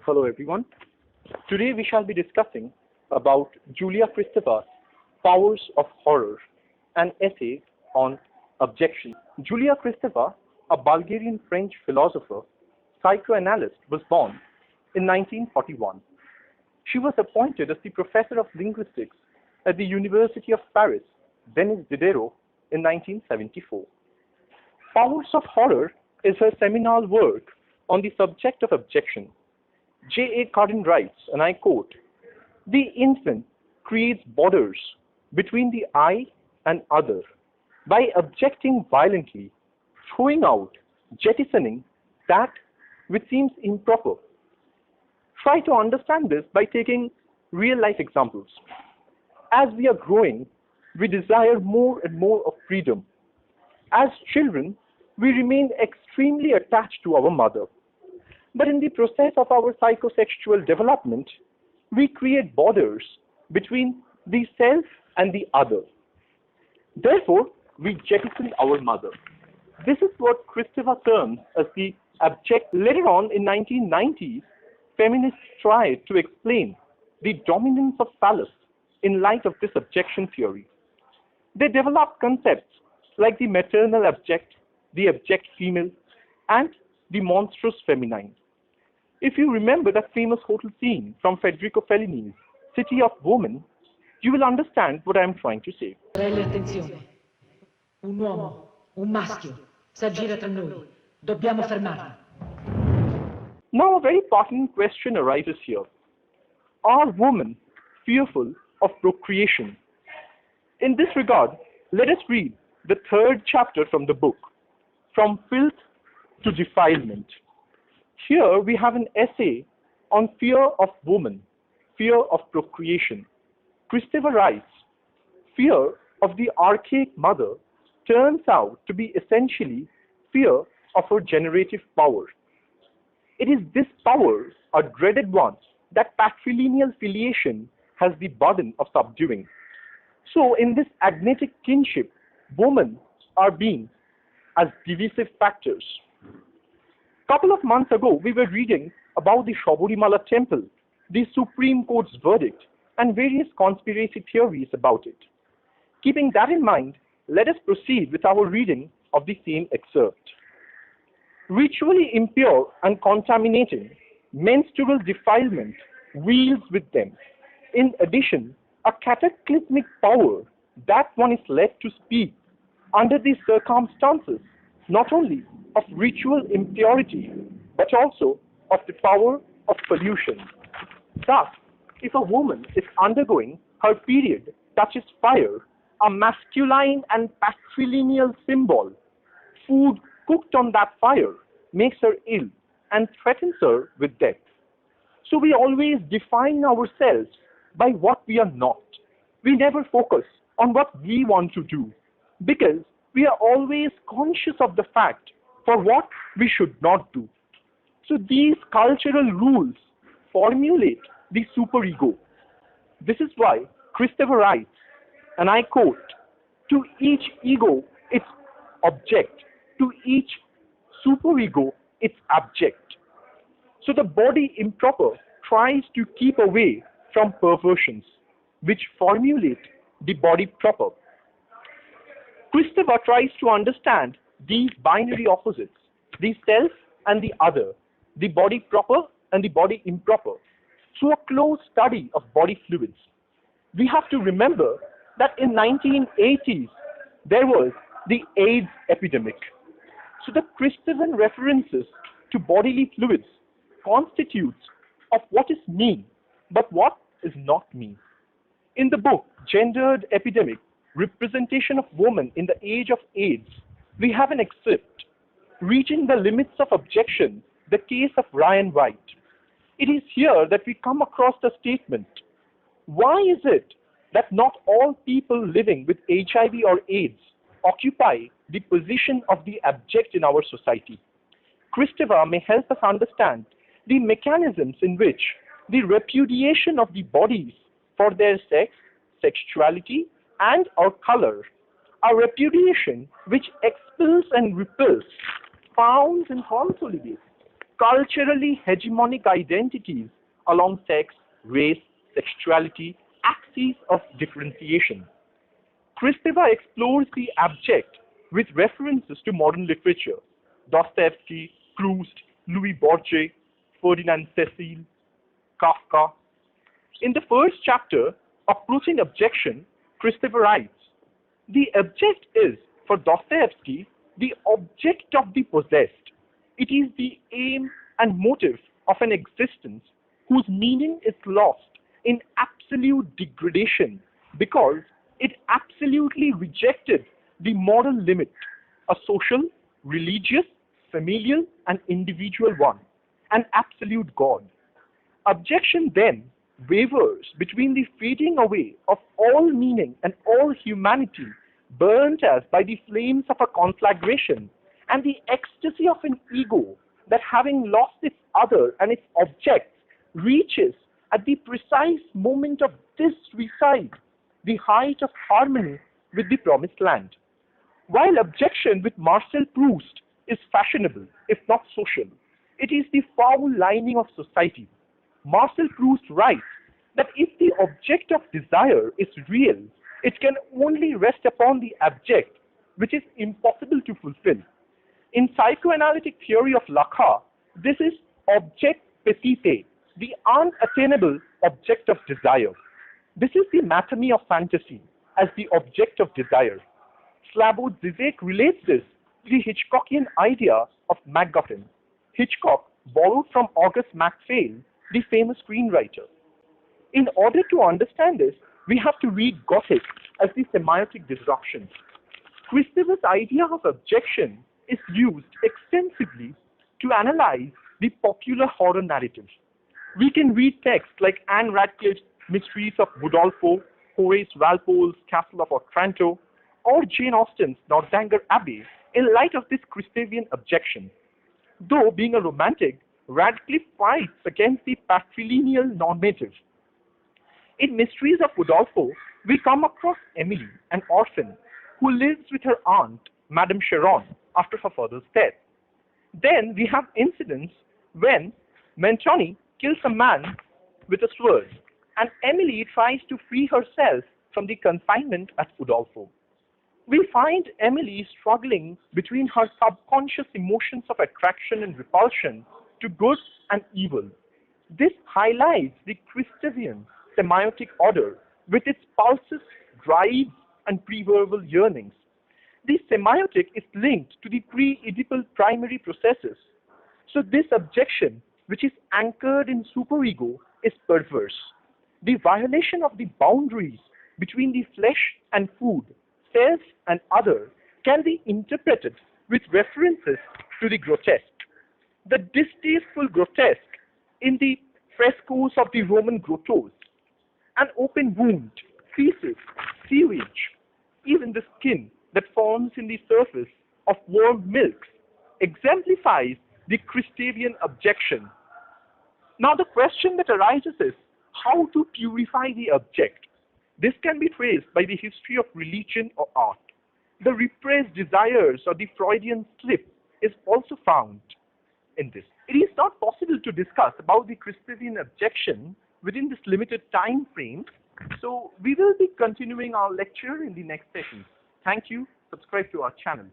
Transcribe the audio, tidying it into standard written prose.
Hello everyone. Today we shall be discussing about Julia Kristeva's Powers of Horror, an essay on abjection. Julia Kristeva, a Bulgarian-French philosopher, psychoanalyst, was born in 1941. She was appointed as the professor of linguistics at the University of Paris, Denis Diderot, in 1974. Powers of Horror is her seminal work on the subject of abjection. J.A. Carden writes, and I quote, "The infant creates borders between the I and other by objecting violently, throwing out, jettisoning that which seems improper." Try to understand this by taking real-life examples. As we are growing, we desire more and more of freedom. As children, we remain extremely attached to our mother. But in the process of our psychosexual development, we create borders between the self and the other. Therefore, we jettison our mother. This is what Kristeva terms as the abject. Later on, in 1990s, feminists tried to explain the dominance of phallus in light of this abjection theory. They developed concepts like the maternal abject, the abject female, and the monstrous feminine. If you remember that famous hotel scene from Federico Fellini's City of Women, you will understand what I am trying to say. Attenzione. Un uomo, un maschio, s'aggira tra noi. Dobbiamo fermarlo. Now a very pertinent question arises here. Are women fearful of procreation? In this regard, let us read the third chapter from the book, From Filth to Defilement. Here we have an essay on fear of woman, fear of procreation. Kristeva writes, fear of the archaic mother turns out to be essentially fear of her generative power. It is this power, a dreaded one, that patrilineal filiation has the burden of subduing. So in this agnetic kinship, women are beings as divisive factors. Couple of months ago, we were reading about the Sabarimala temple, the Supreme Court's verdict, and various conspiracy theories about it. Keeping that in mind, let us proceed with our reading of the same excerpt. Ritually impure and contaminating, menstrual defilement wields with them, in addition, a cataclysmic power that one is led to speak under these circumstances, not only of ritual impurity, but also of the power of pollution. Thus, if a woman is undergoing her period touches fire, a masculine and patrilineal symbol, food cooked on that fire makes her ill and threatens her with death. So we always define ourselves by what we are not. We never focus on what we want to do because we are always conscious of the fact for what we should not do. So these cultural rules formulate the superego. This is why Kristeva writes, and I quote, "To each ego its object, to each superego its abject." So the body improper tries to keep away from perversions, which formulate the body proper. Kristeva tries to understand these binary opposites, the self and the other, the body proper and the body improper, through a close study of body fluids. We have to remember that in 1980s, there was the AIDS epidemic. So the Kristevan references to bodily fluids constitutes of what is me, but what is not me. In the book, Gendered Epidemic, Representation of Woman in the Age of AIDS, we have an excerpt, Reaching the Limits of Abjection, the Case of Ryan White. It is here that we come across the statement, why is it that not all people living with HIV or AIDS occupy the position of the abject in our society? Kristeva may help us understand the mechanisms in which the repudiation of the bodies for their sex, sexuality, and or color, a repudiation which expels and repels, founds and consolidates, culturally hegemonic identities along sex, race, sexuality, axes of differentiation. Kristeva explores the abject with references to modern literature, Dostoevsky, Proust, Louis Borges, Ferdinand Cecil, Kafka. In the first chapter, Approaching Abjection, Kristeva writes, the abject is, for Dostoevsky, the object of the possessed. It is the aim and motive of an existence whose meaning is lost in absolute degradation because it absolutely rejected the moral limit, a social, religious, familial, and individual one, an absolute God. Abjection then wavers between the fading away of all meaning and all humanity, burnt as by the flames of a conflagration, and the ecstasy of an ego that, having lost its other and its objects, reaches at the precise moment of this recite the height of harmony with the promised land. While Abjection with Marcel Proust is fashionable, if not social, it is the foul lining of society. Marcel Proust writes that if the object of desire is real, it can only rest upon the abject, which is impossible to fulfill. In psychoanalytic theory of Lacan, this is object petite, the unattainable object of desire. This is the anatomy of fantasy as the object of desire. Slavoj Zizek relates this to the Hitchcockian idea of MacGuffin. Hitchcock borrowed from August MacPhail, the famous screenwriter. In order to understand this, we have to read Gothic as the semiotic disruption. Kristeva's idea of abjection is used extensively to analyze the popular horror narrative. We can read texts like Anne Radcliffe's Mysteries of Udolpho, Horace Walpole's Castle of Otranto, or Jane Austen's Northanger Abbey in light of this Kristevian abjection. Though being a romantic, Radcliffe fights against the patrilineal normative. In Mysteries of Udolpho, we come across Emily, an orphan, who lives with her aunt, Madame Cheron, after her father's death. Then we have incidents when Mentoni kills a man with a sword, and Emily tries to free herself from the confinement at Udolpho. We find Emily struggling between her subconscious emotions of attraction and repulsion to good and evil. This highlights the Kristevian semiotic order with its pulses, drives, and pre-verbal yearnings. The semiotic is linked to the pre-Oedipal primary processes. So this abjection, which is anchored in superego, is perverse. The violation of the boundaries between the flesh and food, self and other, can be interpreted with references to the grotesque. The distasteful grotesque in the frescoes of the Roman grottos, an open wound, feces, sewage, even the skin that forms in the surface of warm milks, exemplifies the Kristevian abjection. Now the question that arises is how to purify the abject. This can be traced by the history of religion or art. The repressed desires or the Freudian slip is also found in this. It is not possible to discuss about the Kristevian abjection within this limited time frame, so we will be continuing our lecture in the next session. Thank you. Subscribe to our channel.